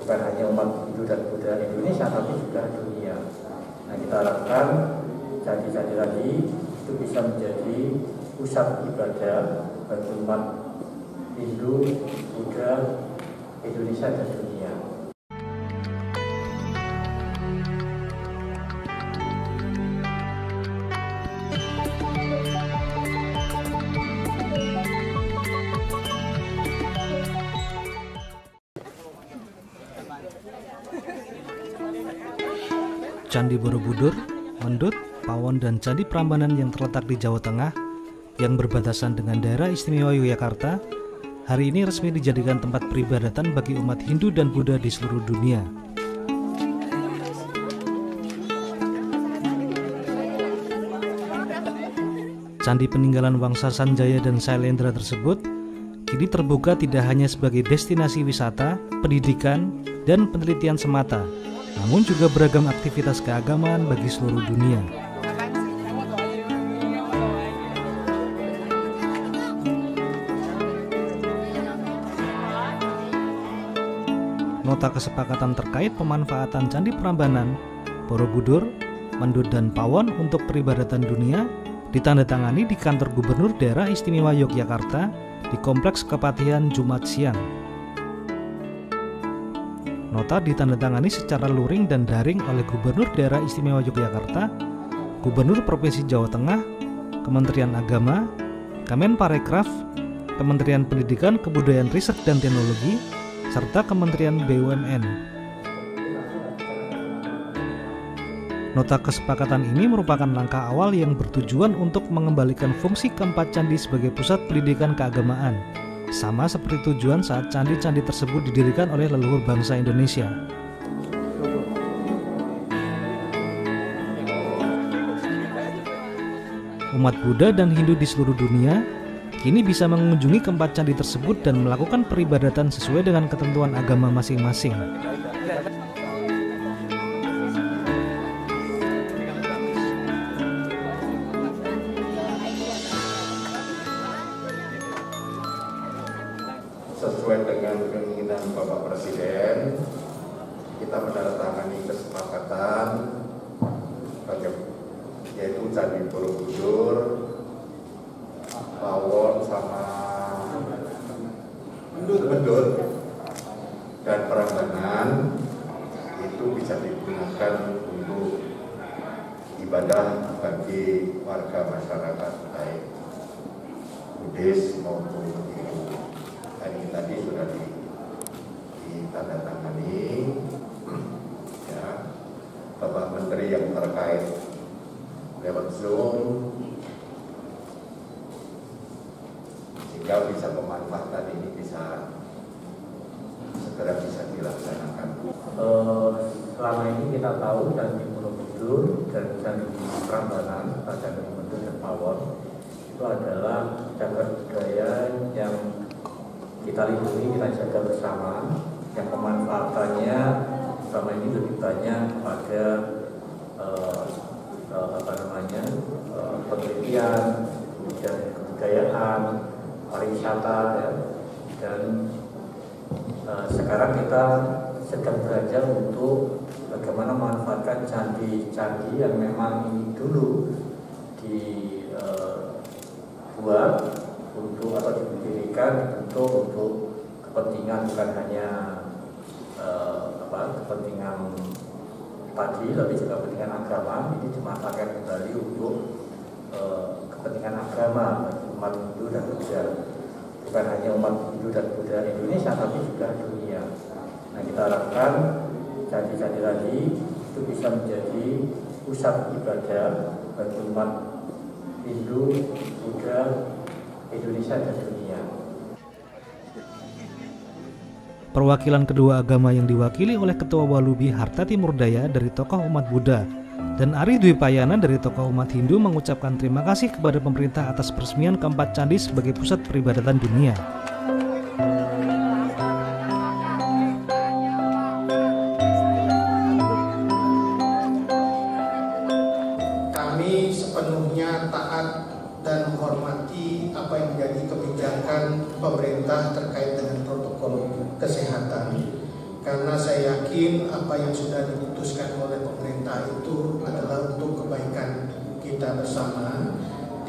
bukan hanya umat Hindu dan Buddha Indonesia, tapi juga dunia. Nah, kita harapkan candi-candi tadi itu bisa menjadi pusat ibadah bagi umat Hindu, Buddha, Indonesia, dan dunia. Candi Borobudur, Mendut, Pawon, dan Candi Prambanan yang terletak di Jawa Tengah yang berbatasan dengan daerah istimewa Yogyakarta hari ini resmi dijadikan tempat peribadatan bagi umat Hindu dan Buddha di seluruh dunia. Candi peninggalan Wangsa Sanjaya dan Sailendra tersebut kini terbuka tidak hanya sebagai destinasi wisata, pendidikan, dan penelitian semata, namun juga beragam aktivitas keagamaan bagi seluruh dunia. Nota kesepakatan terkait pemanfaatan Candi Prambanan, Borobudur, Mendut, dan Pawon untuk peribadatan dunia ditandatangani di kantor Gubernur Daerah Istimewa Yogyakarta di Kompleks Kepatihan Jumat siang. Nota ditandatangani secara luring dan daring oleh Gubernur Daerah Istimewa Yogyakarta, Gubernur Provinsi Jawa Tengah, Kementerian Agama, Kemenparekraf, Kementerian Pendidikan, Kebudayaan, Riset, dan Teknologi, serta Kementerian BUMN. Nota kesepakatan ini merupakan langkah awal yang bertujuan untuk mengembalikan fungsi keempat candi sebagai pusat pendidikan keagamaan, sama seperti tujuan saat candi-candi tersebut didirikan oleh leluhur bangsa Indonesia. Umat Buddha dan Hindu di seluruh dunia kini bisa mengunjungi keempat candi tersebut dan melakukan peribadatan sesuai dengan ketentuan agama masing-masing. Sesuai dengan keinginan Bapak Presiden, kita menandatangani kesepakatan yaitu Candi Borobudur, Pawon, sama Mendut dan Prambanan itu bisa digunakan untuk ibadah bagi warga masyarakat baik Buddhis maupun Hindu. Ini tadi sudah ditandatangani ya, Bapak Menteri yang terkait lewat Zoom, sehingga bisa pemanfaatan ini bisa segera bisa dilaksanakan. Selama ini kita tahu Candi Borobudur dan Candi Prambanan, Candi Mendut dan Pawon itu adalah cagar budaya yang kita lindungi, kita jaga bersama, yang pemanfaatannya selama ini lebih banyak pada penelitian, kemudian kebudayaan, pariwisata, ya. Dan sekarang kita sedang belajar untuk bagaimana memanfaatkan candi-candi yang memang ini dulu dibuat untuk atau didirikan untuk kepentingan bukan hanya kepentingan tadi, tapi juga kepentingan agama. Ini dimanfaatkan kembali untuk kepentingan agama bagi umat Hindu dan Buddha, bukan hanya umat Hindu dan Buddha Indonesia, tapi juga dunia. Nah, kita harapkan candi-candi tadi itu bisa menjadi pusat ibadah bagi umat Hindu, Buddha, Indonesia, dan dunia. Perwakilan kedua agama yang diwakili oleh Ketua Walubi Harta Timurdaya dari tokoh umat Buddha dan Ari Dwi Payana dari tokoh umat Hindu mengucapkan terima kasih kepada pemerintah atas peresmian keempat candi sebagai pusat peribadatan dunia. Kami sepenuhnya taat dan menghormati apa yang menjadi kebijakan pemerintah terkait dengan protokol kesehatan. karena saya yakin apa yang sudah diputuskan oleh pemerintah itu adalah untuk kebaikan kita bersama.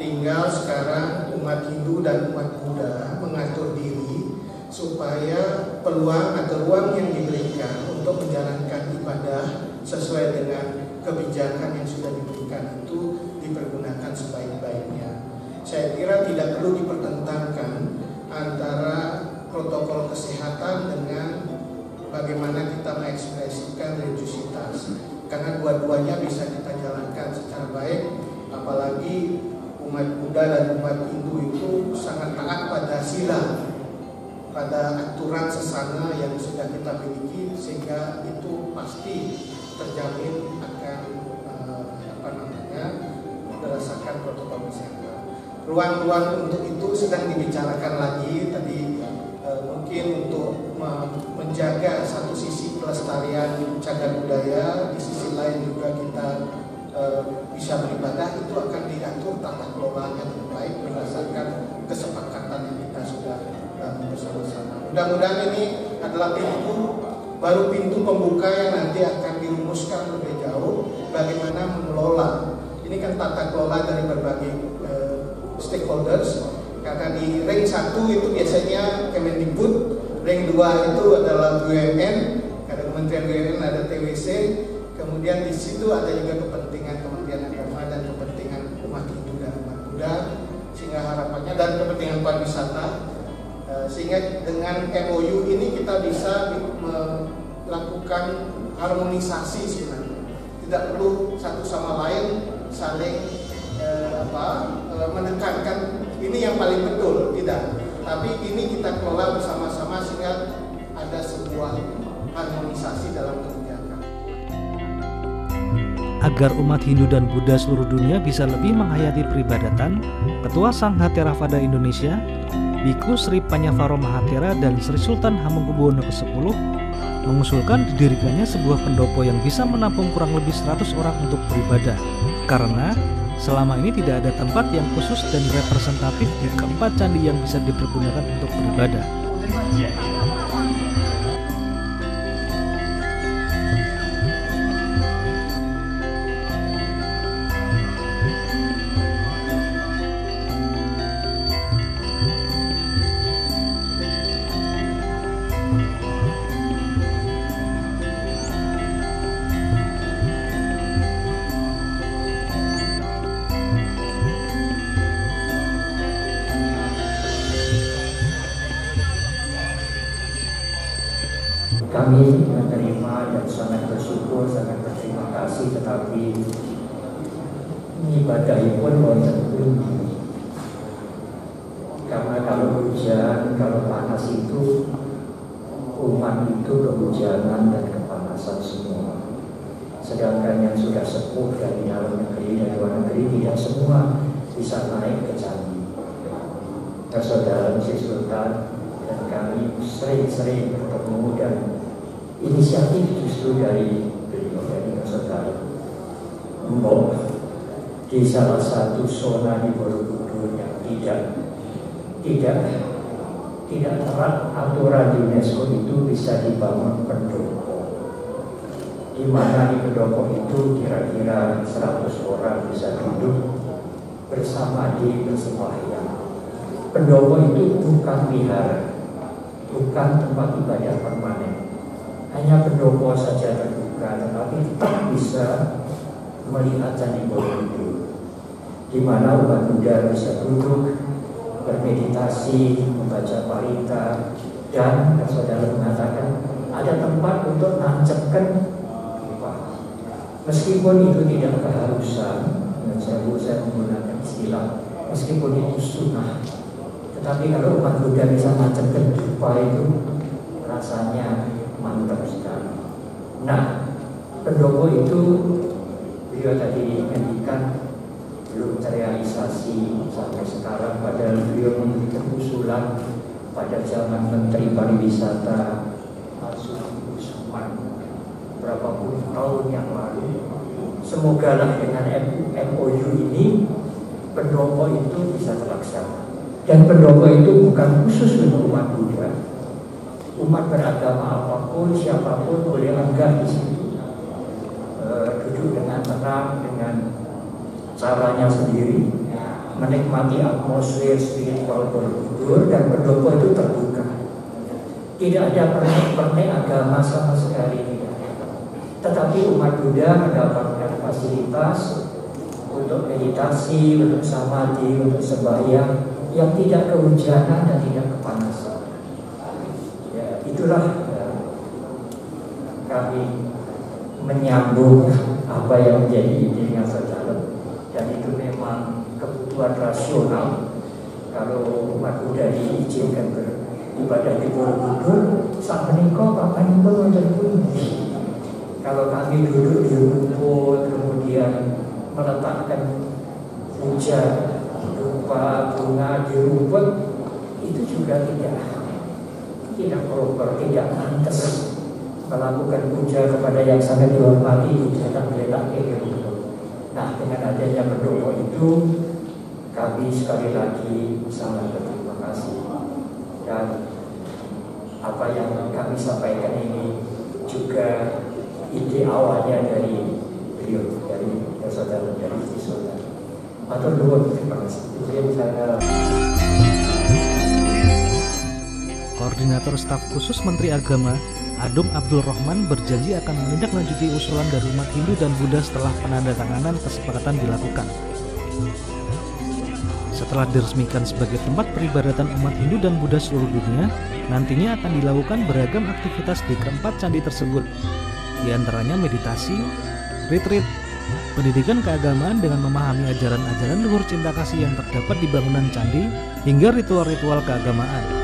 Tinggal sekarang umat Hindu dan umat Buddha mengatur diri supaya peluang atau ruang yang diberikan untuk menjalankan ibadah sesuai dengan kebijakan yang sudah diberikan itu dipergunakan sebaik-baiknya. Saya kira tidak perlu dipertentangkan antara protokol kesehatan dengan bagaimana kita mengekspresikan religiusitas, karena dua-duanya bisa kita jalankan secara baik. Apalagi umat Buddha dan umat Hindu itu sangat taat pada sila, pada aturan sesana yang sudah kita miliki, sehingga itu pasti terjamin akan berdasarkan protokol kesehatan. Ruang-ruang untuk itu sedang dibicarakan lagi tadi, mungkin untuk menjaga satu sisi pelestarian cagar budaya, di sisi lain juga kita bisa beribadah, itu akan diatur tata kelolanya dengan baik berdasarkan kesepakatan yang kita sudah bersama-sama. Mudah-mudahan ini adalah pintu pembuka yang nanti akan dirumuskan lebih jauh bagaimana mengelola. Ini kan tata kelola dari berbagai stakeholders, karena di ring 1 itu biasanya Kemendikbud, ring 2 itu adalah BUMN, ada Kementerian BUMN, ada TWC, kemudian di situ ada juga kepentingan Kementerian Agama dan kepentingan umat Hindu dan umat Buddha, sehingga harapannya dan kepentingan pariwisata, sehingga dengan MOU ini kita bisa melakukan harmonisasi sebenarnya, tidak perlu satu sama lain saling menekankan ini yang paling betul, tidak, tapi ini kita kelola bersama-sama sehingga ada sebuah harmonisasi dalam kebijakan. Agar umat Hindu dan Buddha seluruh dunia bisa lebih menghayati peribadatan, Ketua Sangha Theravada Indonesia, Biku Sri Panyavaro Mahathera dan Sri Sultan Hamengkubuwono ke-10 mengusulkan didirikannya sebuah pendopo yang bisa menampung kurang lebih 100 orang untuk beribadah, karena selama ini tidak ada tempat yang khusus dan representatif di keempat candi yang bisa dipergunakan untuk beribadah. Kami menerima dan sangat bersyukur, sangat berterima kasih, tetapi ibadahipun wonten pundi. Karena kalau hujan, kalau panas itu umat itu kehujanan dan kepanasan semua. Sedangkan yang sudah sepuh dari dalam negeri dan luar negeri tidak semua bisa naik ke candi. Saudara Sri Sultan dan kami sering-sering bertemu, dan inisiatif justru dari beliau, dari saudara Mbok, di salah satu zona di Borobudur yang tidak erat aturan UNESCO itu bisa dibangun pendopo, di mana di pendopo itu kira-kira 100 orang bisa duduk bersama di bersembahyang. Pendopo itu bukan wihara, bukan tempat ibadah permanen. Hanya pendopo saja terbuka, tetapi tetap bisa melihat Candi Borobudur, di mana umat Buddha bisa duduk, bermeditasi, membaca parita, dan saudara mengatakan ada tempat untuk nancapkan pipa. Meskipun itu tidak keharusan, saya menggunakan istilah, meskipun itu sunnah, tetapi kalau umat Buddha bisa nancapkan pipa itu rasanya mantap sekali. Nah, pendopo itu beliau tadi menyampaikan belum terrealisasi sampai sekarang, padahal beliau memberikan usulan pada zaman Menteri Pariwisata Asuki Usman berapa puluh tahun yang lalu. Semoga lah dengan MOU ini pendopo itu bisa terlaksana. Dan pendopo itu bukan khusus untuk umat Buddha. umat beragama apapun, siapapun boleh lenggah di situ, duduk dengan tenang, dengan caranya sendiri, menikmati atmosfer spiritual Borobudur, dan pendopo itu terbuka. Tidak ada pernik-pernik agama sama sekali tidak. Tetapi umat Buddha mendapatkan fasilitas untuk meditasi, untuk samadhi, untuk sembahyang yang tidak kehujanan dan tidak kepanasan. Ya, itulah kami menyambung apa yang menjadi ide Sajalem, dan itu memang kebutuhan rasional. Kalau umat Buddha diizinkan beribadah di Borobudur, saat menikah Pak Panipun terpuji. Kalau kami duduk di rumput, kemudian meletakkan puja berupa bunga di rumput, itu juga tidak proper, tidak pantas melakukan puja kepada yang sangat dihormati di dalam letak kayak gitu. Nah, dengan adanya pendopo itu, kami sekali lagi sangat berterima kasih, dan apa yang kami sampaikan ini juga ide awalnya dari beliau, dari saudara, dari istri saudara. Matur nuwun, terima kasih. Koordinator Staf Khusus Menteri Agama, Adung Abdul Rahman, berjanji akan menindaklanjuti usulan dari umat Hindu dan Buddha setelah penandatanganan kesepakatan dilakukan. Setelah diresmikan sebagai tempat peribadatan umat Hindu dan Buddha seluruh dunia, nantinya akan dilakukan beragam aktivitas di keempat candi tersebut, di antaranya meditasi, retreat, pendidikan keagamaan dengan memahami ajaran-ajaran luhur cinta kasih yang terdapat di bangunan candi, hingga ritual-ritual keagamaan.